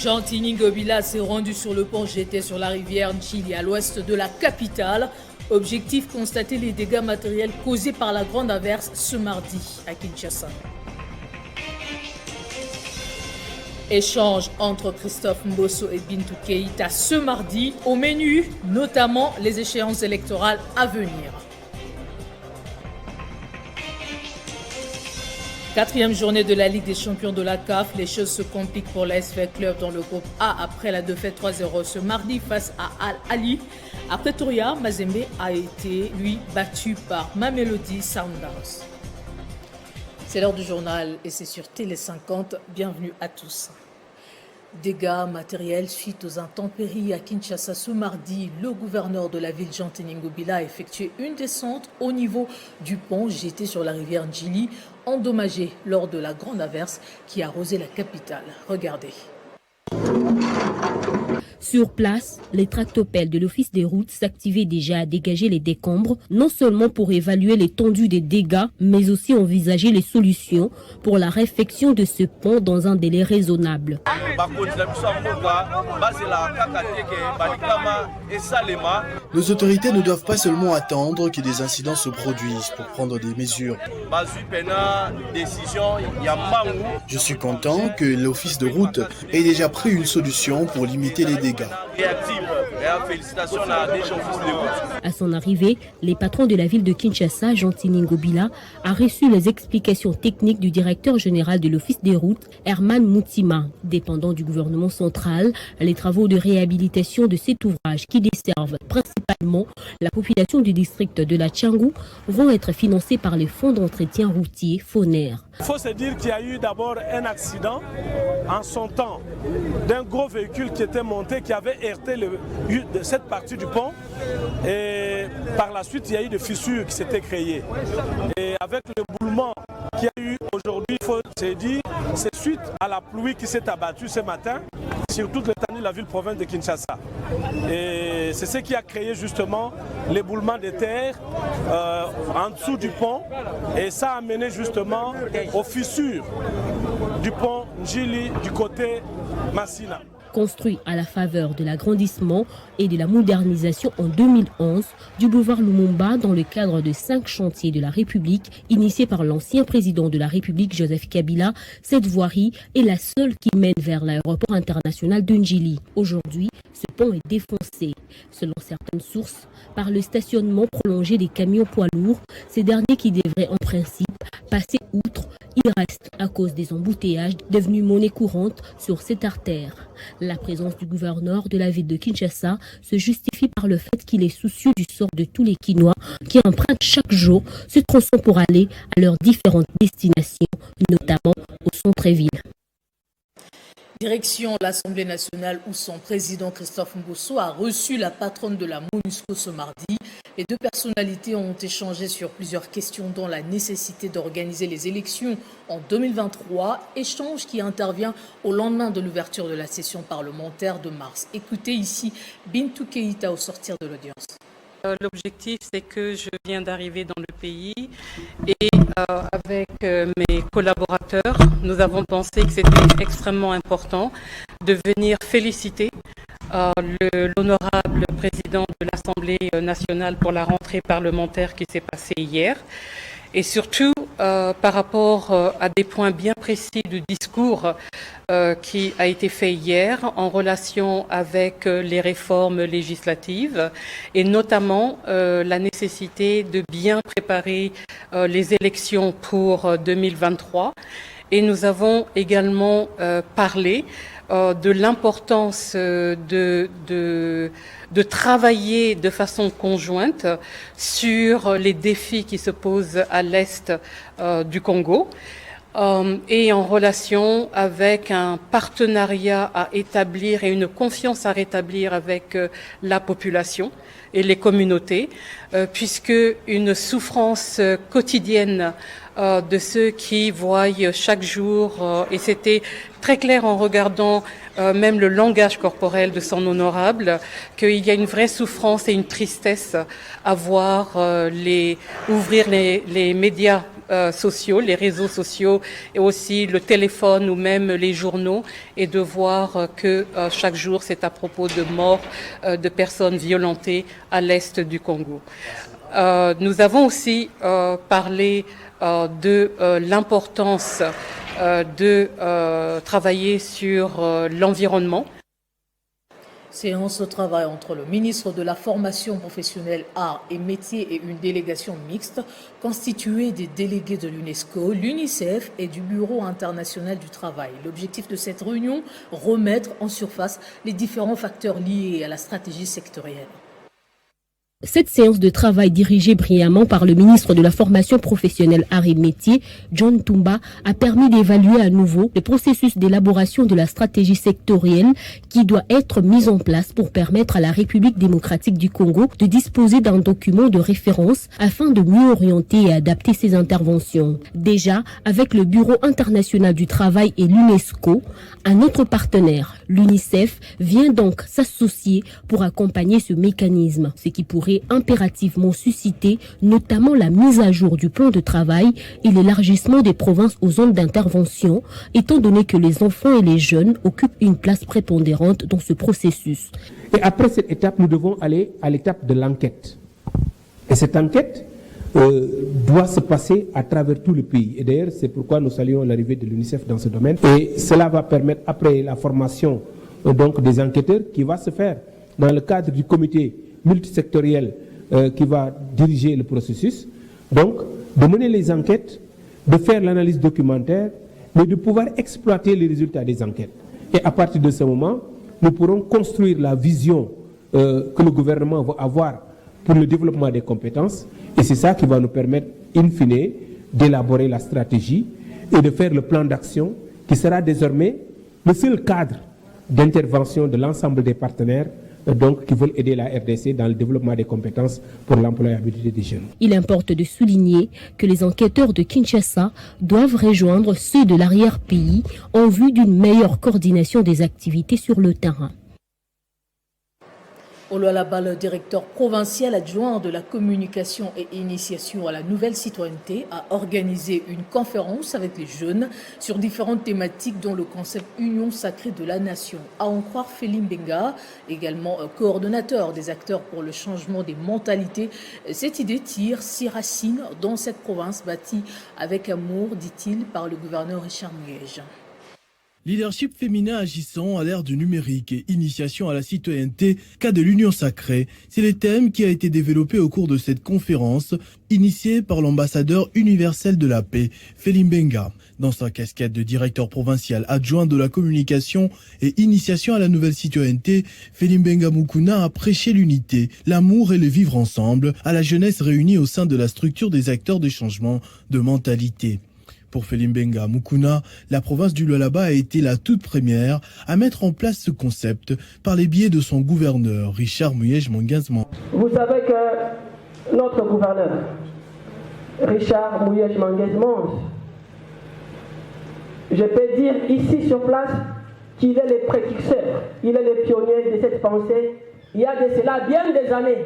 Jean-Tini Ngobila s'est rendu sur le pont GT sur la rivière Njili à l'ouest de la capitale. Objectif, constater les dégâts matériels causés par la grande averse ce mardi à Kinshasa. Échange entre Christophe Mbosso et Bintou Keïta ce mardi. Au menu, notamment les échéances électorales à venir. Quatrième journée de la Ligue des champions de la CAF, les choses se compliquent pour l'ASV Club dans le groupe A après la défaite 3-0 ce mardi face à Al Ahly. À Pretoria, Mazembe a été, lui, battu par Mamelodi Sundowns. C'est l'heure du journal et c'est sur Télé 50. Bienvenue à tous. Dégâts matériels suite aux intempéries à Kinshasa ce mardi. Le gouverneur de la ville, Jean-Tini Ngobila, a effectué une descente au niveau du pont GT sur la rivière Njili, endommagé lors de la grande averse qui a arrosé la capitale. Regardez. Sur place, les tractopelles de l'Office des routes s'activaient déjà à dégager les décombres, non seulement pour évaluer l'étendue des dégâts, mais aussi envisager les solutions pour la réfection de ce pont dans un délai raisonnable. Nos autorités ne doivent pas seulement attendre que des incidents se produisent pour prendre des mesures. Je suis content que l'Office de route ait déjà pris une solution pour limiter les dégâts. À son arrivée, les patrons de la ville de Kinshasa, Jean-Tini Ngobila, a reçu les explications techniques du directeur général de l'Office des routes, Herman Moutima. Dépendant du gouvernement central, les travaux de réhabilitation de cet ouvrage qui desservent principalement la population du district de la Tchangou vont être financés par les fonds d'entretien routier FONER. Il faut se dire qu'il y a eu d'abord un accident en son temps d'un gros véhicule qui était monté, qui avait heurté cette partie du pont. Et par la suite, il y a eu des fissures qui s'étaient créées. Et avec le boulement qu'il y a eu aujourd'hui, il faut se dire, c'est suite à la pluie qui s'est abattue ce matin sur toute l'étendue de la ville-province de Kinshasa. Et c'est ce qui a créé justement l'éboulement de terre en dessous du pont. Et ça a mené justement aux fissures du pont Njili du côté Massina. Construit à la faveur de l'agrandissement et de la modernisation en 2011 du boulevard Lumumba dans le cadre de 5 chantiers de la République initiés par l'ancien président de la République Joseph Kabila, cette voirie est la seule qui mène vers l'aéroport international de Njili. Aujourd'hui, ce pont est défoncé, selon certaines sources, par le stationnement prolongé des camions poids lourds, ces derniers qui devraient en principe passer outre. Il reste à cause des embouteillages devenus monnaie courante sur cette artère. La présence du gouverneur de la ville de Kinshasa se justifie par le fait qu'il est soucieux du sort de tous les Kinois qui empruntent chaque jour ce tronçon pour aller à leurs différentes destinations, notamment au centre-ville. Direction l'Assemblée nationale où son président Christophe Mbosso a reçu la patronne de la MONUSCO ce mardi. Les deux personnalités ont échangé sur plusieurs questions dont la nécessité d'organiser les élections en 2023, échange qui intervient au lendemain de l'ouverture de la session parlementaire de mars. Écoutez ici Bintou Keïta au sortir de l'audience. L'objectif, c'est que je viens d'arriver dans le pays et avec mes collaborateurs, nous avons pensé que c'était extrêmement important de venir féliciter l'honorable président de l'Assemblée nationale pour la rentrée parlementaire qui s'est passée hier. Et surtout, par rapport à des points bien précis du discours qui a été fait hier en relation avec les réformes législatives et notamment la nécessité de bien préparer les élections pour 2023. Et nous avons également parlé de l'importance de travailler de façon conjointe sur les défis qui se posent à l'est du Congo et en relation avec un partenariat à établir et une confiance à rétablir avec la population et les communautés, puisque une souffrance quotidienne de ceux qui voient chaque jour, et c'était très clair en regardant même le langage corporel de son honorable, qu'il y a une vraie souffrance et une tristesse à voir ouvrir les médias sociaux, les réseaux sociaux et aussi le téléphone ou même les journaux et de voir que chaque jour c'est à propos de morts de personnes violentées à l'est du Congo. Nous avons aussi parlé de l'importance de travailler sur l'environnement. Séance de travail entre le ministre de la Formation professionnelle, Arts et Métiers et une délégation mixte constituée des délégués de l'UNESCO, l'UNICEF et du Bureau international du travail. L'objectif de cette réunion, remettre en surface les différents facteurs liés à la stratégie sectorielle. Cette séance de travail dirigée brillamment par le ministre de la Formation professionnelle Arts et Métiers, John Tumba, a permis d'évaluer à nouveau le processus d'élaboration de la stratégie sectorielle qui doit être mise en place pour permettre à la République démocratique du Congo de disposer d'un document de référence afin de mieux orienter et adapter ses interventions. Déjà, avec le Bureau international du travail et l'UNESCO, un autre partenaire, l'UNICEF, vient donc s'associer pour accompagner ce mécanisme, ce qui pourrait impérativement susciter notamment la mise à jour du plan de travail et l'élargissement des provinces aux zones d'intervention, étant donné que les enfants et les jeunes occupent une place prépondérante dans ce processus. Et après cette étape, nous devons aller à l'étape de l'enquête. Et cette enquête doit se passer à travers tout le pays. Et d'ailleurs, c'est pourquoi nous saluons l'arrivée de l'UNICEF dans ce domaine. Et cela va permettre, après la formation donc des enquêteurs, qui va se faire dans le cadre du comité multisectoriel qui va diriger le processus, donc de mener les enquêtes, de faire l'analyse documentaire, mais de pouvoir exploiter les résultats des enquêtes. Et à partir de ce moment, nous pourrons construire la vision que le gouvernement va avoir pour le développement des compétences, et c'est ça qui va nous permettre, in fine, d'élaborer la stratégie et de faire le plan d'action qui sera désormais le seul cadre d'intervention de l'ensemble des partenaires donc, qui veulent aider la RDC dans le développement des compétences pour l'employabilité des jeunes. Il importe de souligner que les enquêteurs de Kinshasa doivent rejoindre ceux de l'arrière-pays en vue d'une meilleure coordination des activités sur le terrain. Olualaba, le directeur provincial adjoint de la communication et initiation à la nouvelle citoyenneté, a organisé une conférence avec les jeunes sur différentes thématiques dont le concept Union sacrée de la nation. À en croire Félim Benga, également coordonnateur des acteurs pour le changement des mentalités, cette idée tire ses racines dans cette province bâtie avec amour, dit-il, par le gouverneur Richard Muyej. Leadership féminin agissant à l'ère du numérique et initiation à la citoyenneté, cas de l'union sacrée, c'est le thème qui a été développé au cours de cette conférence initiée par l'ambassadeur universel de la paix, Félim Benga. Dans sa casquette de directeur provincial adjoint de la communication et initiation à la nouvelle citoyenneté, Félim Benga Mukuna a prêché l'unité, l'amour et le vivre ensemble à la jeunesse réunie au sein de la structure des acteurs de changement de mentalité. Pour Félim Benga Mukuna, la province du Lualaba a été la toute première à mettre en place ce concept par les biais de son gouverneur, Richard Muyej Manguinzman. Vous savez que notre gouverneur, Richard Muyej Manguinzman, je peux dire ici sur place qu'il est le précurseur, il est le pionnier de cette pensée. Il y a de cela bien des années.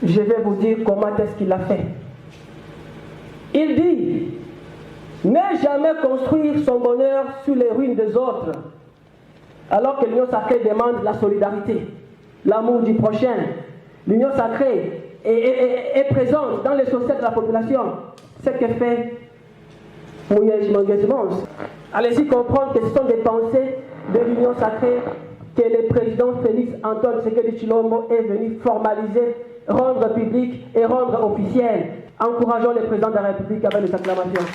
Je vais vous dire comment est-ce qu'il a fait. Il dit: ne jamais construire son bonheur sur les ruines des autres, alors que l'union sacrée demande la solidarité, l'amour du prochain. L'union sacrée est présente dans les sociétés de la population. Ce que fait Muyej Manguinzman. Allez-y comprendre que ce sont des pensées de l'union sacrée que le président Félix Antoine Tshisekedi Tshilombo est venu formaliser, rendre public et rendre officiel. Encourageons le président de la République avec les acclamations.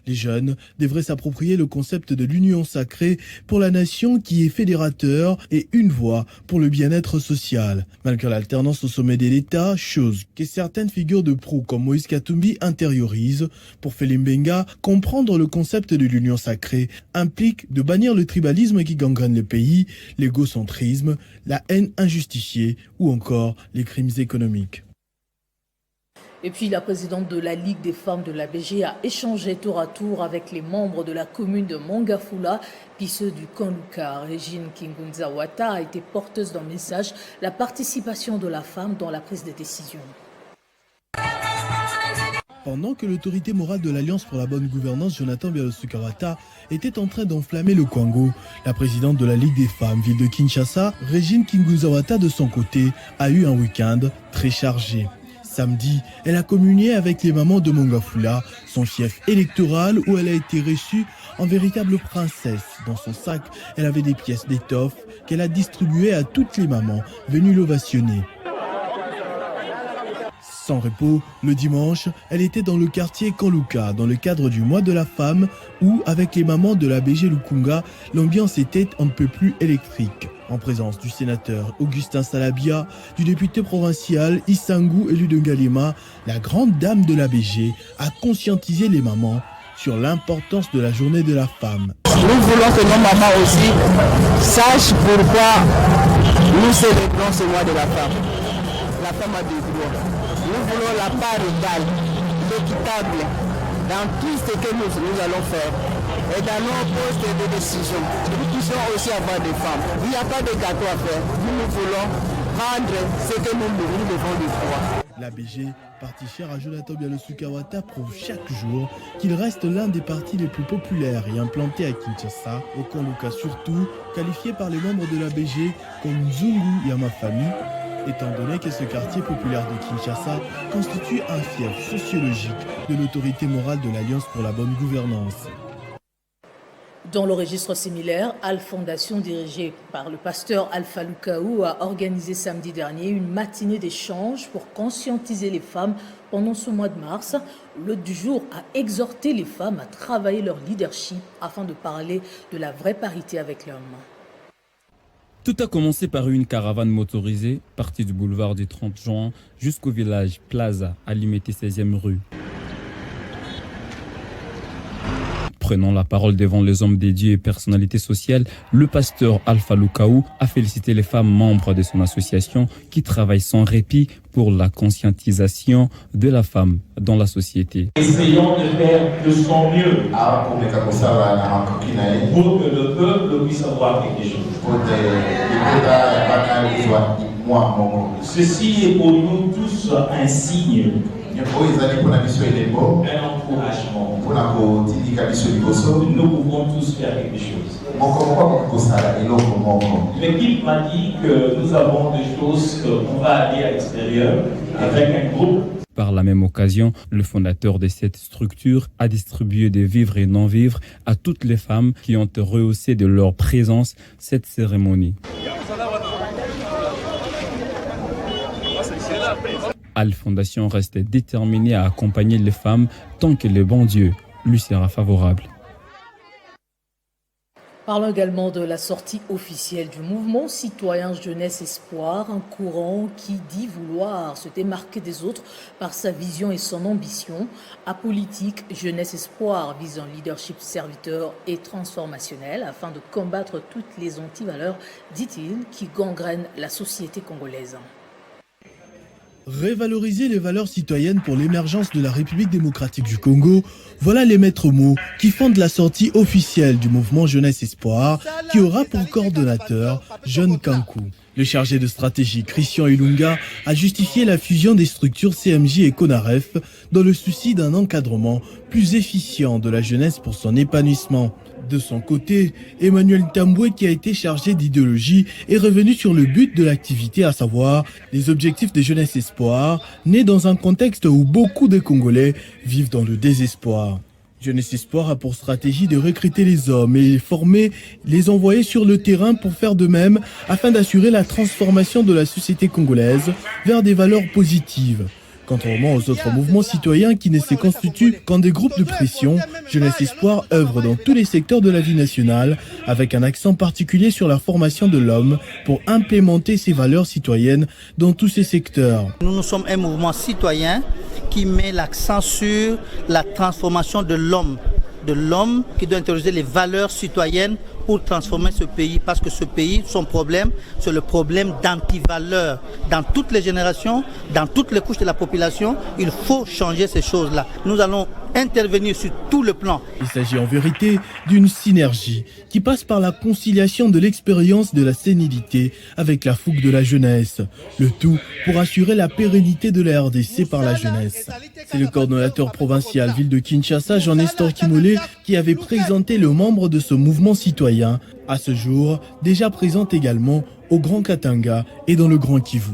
Les jeunes devraient s'approprier le concept de l'union sacrée pour la nation qui est fédérateur et une voix pour le bien-être social. Malgré l'alternance au sommet de l'État, chose que certaines figures de proue comme Moïse Katumbi intériorisent, pour Félim Benga, comprendre le concept de l'union sacrée implique de bannir le tribalisme qui gangrène le pays, l'égocentrisme, la haine injustifiée ou encore les crimes économiques. Et puis la présidente de la Ligue des femmes de la BG a échangé tour à tour avec les membres de la commune de Mangafula, puis ceux du Kanluka. Régine Kingunza-Wata a été porteuse d'un message, la participation de la femme dans la prise de décision. Pendant que l'autorité morale de l'Alliance pour la bonne gouvernance, Jonathan Bialosu-Kawata, était en train d'enflammer le Congo, la présidente de la Ligue des femmes, ville de Kinshasa, Régine Kinguzawata, de son côté, a eu un week-end très chargé. Samedi, elle a communié avec les mamans de Mongafula, son fief électoral, où elle a été reçue en véritable princesse. Dans son sac, elle avait des pièces d'étoffe qu'elle a distribuées à toutes les mamans venues l'ovationner. Sans repos, le dimanche, elle était dans le quartier Kanluka, dans le cadre du mois de la femme, où, avec les mamans de la BG Lukunga, l'ambiance était un peu plus électrique. En présence du sénateur Augustin Salabia, du député provincial Issangu élu de Ngalema, la grande dame de la BG a conscientisé les mamans sur l'importance de la journée de la femme. Nous voulons que nos mamans aussi sachent pourquoi nous célébrons ce mois de la femme. La femme a des droits. Nous voulons la part égale, équitable dans tout ce que nous allons faire et dans nos postes de décision. Nous puissions aussi avoir des femmes. Il n'y a pas de gâteau à faire. Nous voulons prendre ce que nous devons lui droit. La BG, parti cher à Jonathan Bialosu-Kawata, prouve chaque jour qu'il reste l'un des partis les plus populaires et implantés à Kinshasa, au Kanluka surtout, qualifié par les membres de la BG comme Zungu Yamafami, étant donné que ce quartier populaire de Kinshasa constitue un fief sociologique de l'autorité morale de l'Alliance pour la bonne gouvernance. Dans le registre similaire, Al Fondation, dirigée par le pasteur Alpha Lukaou, a organisé samedi dernier une matinée d'échange pour conscientiser les femmes pendant ce mois de mars. L'hôte du jour a exhorté les femmes à travailler leur leadership afin de parler de la vraie parité avec l'homme. Tout a commencé par une caravane motorisée partie du boulevard du 30 juin jusqu'au village Plaza à Limité 16e rue. Prenant la parole devant les hommes dédiés et personnalités sociales, le pasteur Alpha Lukaou a félicité les femmes membres de son association qui travaillent sans répit pour la conscientisation de la femme dans la société. Essayons de faire de son mieux pour que le peuple puisse avoir quelque chose. Ceci est pour nous tous un signe, un encouragement. Nous pouvons tous faire quelque chose. L'équipe m'a dit que nous avons des choses qu'on va aller à l'extérieur avec un groupe. Par la même occasion, le fondateur de cette structure a distribué des vivres et non-vivres à toutes les femmes qui ont rehaussé de leur présence cette cérémonie. Al Fondation reste déterminée à accompagner les femmes tant que le bon Dieu lui sera favorable. Parlons également de la sortie officielle du mouvement citoyen Jeunesse Espoir, un courant qui dit vouloir se démarquer des autres par sa vision et son ambition. Apolitique, Jeunesse Espoir vise un leadership serviteur et transformationnel afin de combattre toutes les antivaleurs, dit-il, qui gangrènent la société congolaise. Révaloriser les valeurs citoyennes pour l'émergence de la République démocratique du Congo, voilà les maîtres mots qui fondent la sortie officielle du mouvement Jeunesse Espoir, qui aura pour coordonnateur Jeune Kankou. Le chargé de stratégie Christian Ilunga a justifié la fusion des structures CMJ et CONAREF dans le souci d'un encadrement plus efficient de la jeunesse pour son épanouissement. De son côté, Emmanuel Tamboué, qui a été chargé d'idéologie, est revenu sur le but de l'activité, à savoir les objectifs de Jeunesse Espoir, nés dans un contexte où beaucoup de Congolais vivent dans le désespoir. Jeunesse Espoir a pour stratégie de recruter les hommes et les former, les envoyer sur le terrain pour faire de même afin d'assurer la transformation de la société congolaise vers des valeurs positives. Contrairement aux autres mouvements citoyens qui ne se constituent qu'en des groupes de pression, Jeunesse Espoir œuvre dans tous les secteurs de la vie nationale avec un accent particulier sur la formation de l'homme pour implémenter ses valeurs citoyennes dans tous ces secteurs. Nous sommes un mouvement citoyen qui met l'accent sur la transformation de l'homme qui doit intérioriser les valeurs citoyennes pour transformer ce pays, parce que ce pays, son problème, c'est le problème d'antivaleur. Dans toutes les générations, dans toutes les couches de la population, il faut changer ces choses-là. Nous allons intervenir sur tout le plan. Il s'agit en vérité d'une synergie qui passe par la conciliation de l'expérience de la sénilité avec la fougue de la jeunesse. Le tout pour assurer la pérennité de la RDC par la jeunesse. C'est le coordonnateur provincial ville de Kinshasa, Jean-Nestor Kimolé, qui avait présenté le membre de ce mouvement citoyen, à ce jour déjà présent également au Grand Katanga et dans le Grand Kivu.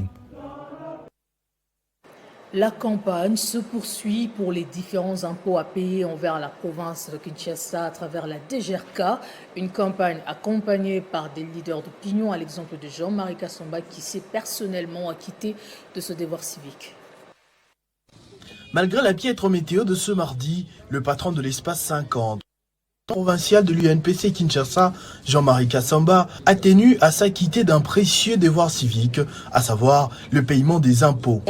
La campagne se poursuit pour les différents impôts à payer envers la province de Kinshasa à travers la DGRK. Une campagne accompagnée par des leaders d'opinion, à l'exemple de Jean-Marie Kassamba, qui s'est personnellement acquitté de ce devoir civique. Malgré la piètre météo de ce mardi, le patron de l'espace 50, provincial de l'UNPC Kinshasa, Jean-Marie Kassamba, a tenu à s'acquitter d'un précieux devoir civique, à savoir le paiement des impôts.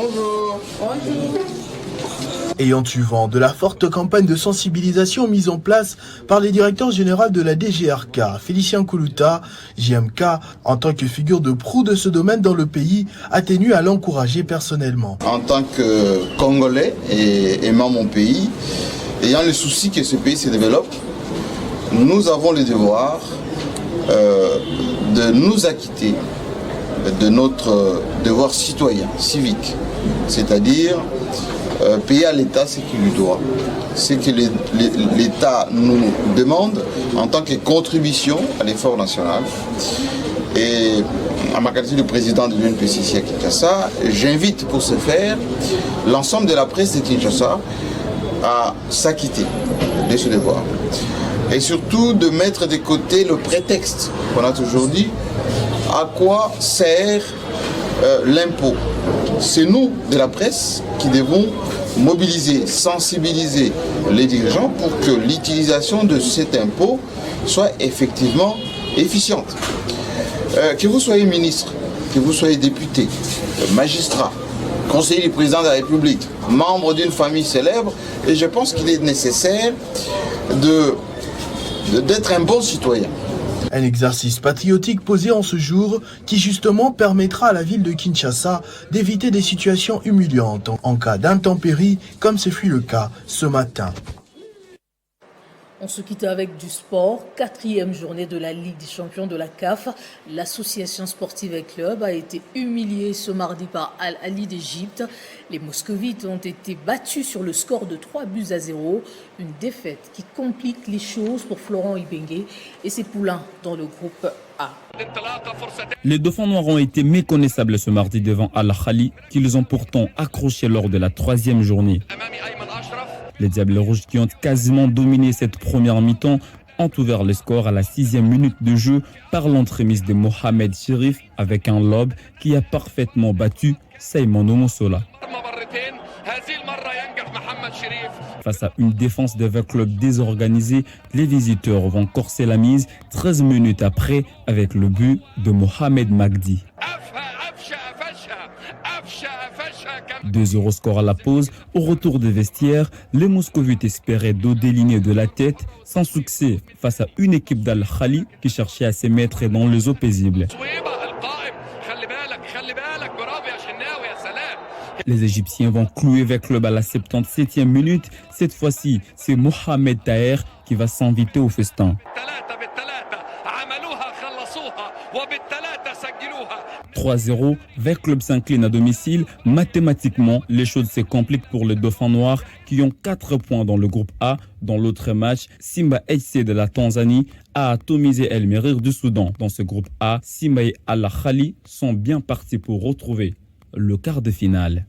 Ayant eu vent de la forte campagne de sensibilisation mise en place par les directeurs généraux de la DGRK, Félicien Koulouta, JMK, en tant que figure de proue de ce domaine dans le pays, a tenu à l'encourager personnellement. En tant que Congolais et aimant mon pays, ayant le souci que ce pays se développe, nous avons le devoir de nous acquitter de notre devoir citoyen, civique, c'est-à-dire payer à l'État ce qu'il lui doit, ce que l'État nous demande en tant que contribution à l'effort national. Et à ma qualité de président de l'UNPC à Kinshasa, j'invite pour ce faire l'ensemble de la presse de Kinshasa à s'acquitter de ce devoir. Et surtout de mettre de côté le prétexte qu'on a toujours dit, à quoi sert l'impôt. C'est nous, de la presse, qui devons mobiliser, sensibiliser les dirigeants pour que l'utilisation de cet impôt soit effectivement efficiente. Que vous soyez ministre, que vous soyez député, magistrat, conseiller du président de la République, membre d'une famille célèbre, et je pense qu'il est nécessaire d'être un bon citoyen. Un exercice patriotique posé en ce jour qui justement permettra à la ville de Kinshasa d'éviter des situations humiliantes en cas d'intempéries comme ce fut le cas ce matin. On se quitte avec du sport. 4e journée de la Ligue des champions de la CAF. L'association sportive et club a été humiliée ce mardi par Al Ahly d'Égypte. Les Moscovites ont été battus sur le score de 3-0. Une défaite qui complique les choses pour Florent Ibenge et ses poulains dans le groupe A. Les Dauphins noirs ont été méconnaissables ce mardi devant Al Ahly, qu'ils ont pourtant accroché lors de la 3e journée. Les Diables Rouges, qui ont quasiment dominé cette première mi-temps, ont ouvert le score à la 6e minute de jeu par l'entremise de Mohamed Chérif avec un lob qui a parfaitement battu Simon Omosola. Face à une défense de club désorganisée, les visiteurs vont corser la mise 13 minutes après avec le but de Mohamed Magdi. 2-0 score à la pause. Au retour des vestiaires, les Moscovites espéraient dos déligné de la tête, sans succès face à une équipe d'Al Ahly qui cherchait à se mettre dans les eaux paisibles. Les Égyptiens vont clouer avec club à la 77e minute. Cette fois-ci, c'est Mohamed Taher qui va s'inviter au festin. 3-0, Vert Club s'incline à domicile. Mathématiquement, les choses se compliquent pour les Dauphins noirs qui ont 4 points dans le groupe A. Dans l'autre match, Simba SC de la Tanzanie a atomisé El Merir du Soudan. Dans ce groupe A, Simba et Al Ahly sont bien partis pour retrouver le quart de finale.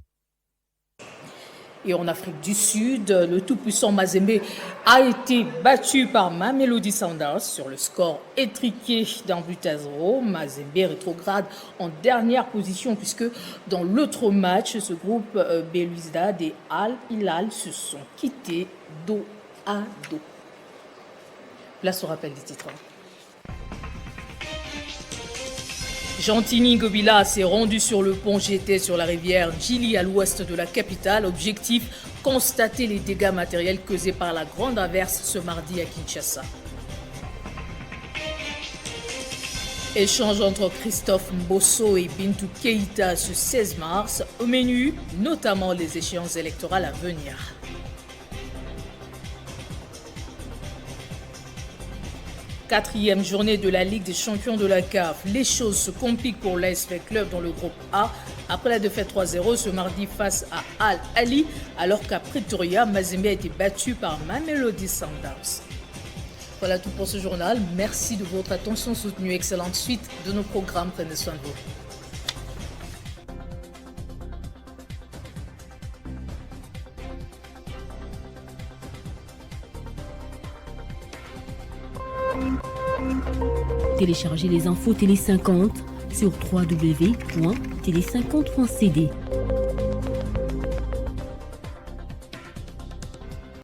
Et en Afrique du Sud, le tout-puissant Mazembe a été battu par Mamelodi Sundowns sur le score étriqué d'1-0. Mazembe rétrograde en dernière position puisque dans l'autre match, ce groupe Belouizdad et Al Hilal se sont quittés dos à dos. Place au rappel des titres. Gentini Gobila s'est rendu sur le pont GT sur la rivière Djili à l'ouest de la capitale. Objectif, constater les dégâts matériels causés par la grande averse ce mardi à Kinshasa. Échange entre Christophe Mbosso et Bintou Keïta ce 16 mars. Au menu, notamment les échéances électorales à venir. Quatrième journée de la Ligue des champions de la CAF. Les choses se compliquent pour l'ASV Club dans le groupe A après la défaite 3-0 ce mardi face à Al Ali, alors qu'à Pretoria, Mazembe a été battu par Mamelodi Sundowns. Voilà tout pour ce journal. Merci de votre attention soutenue. Excellente suite de nos programmes. Prenez soin de vous. Téléchargez les infos Télé 50 sur www.télé50.cd.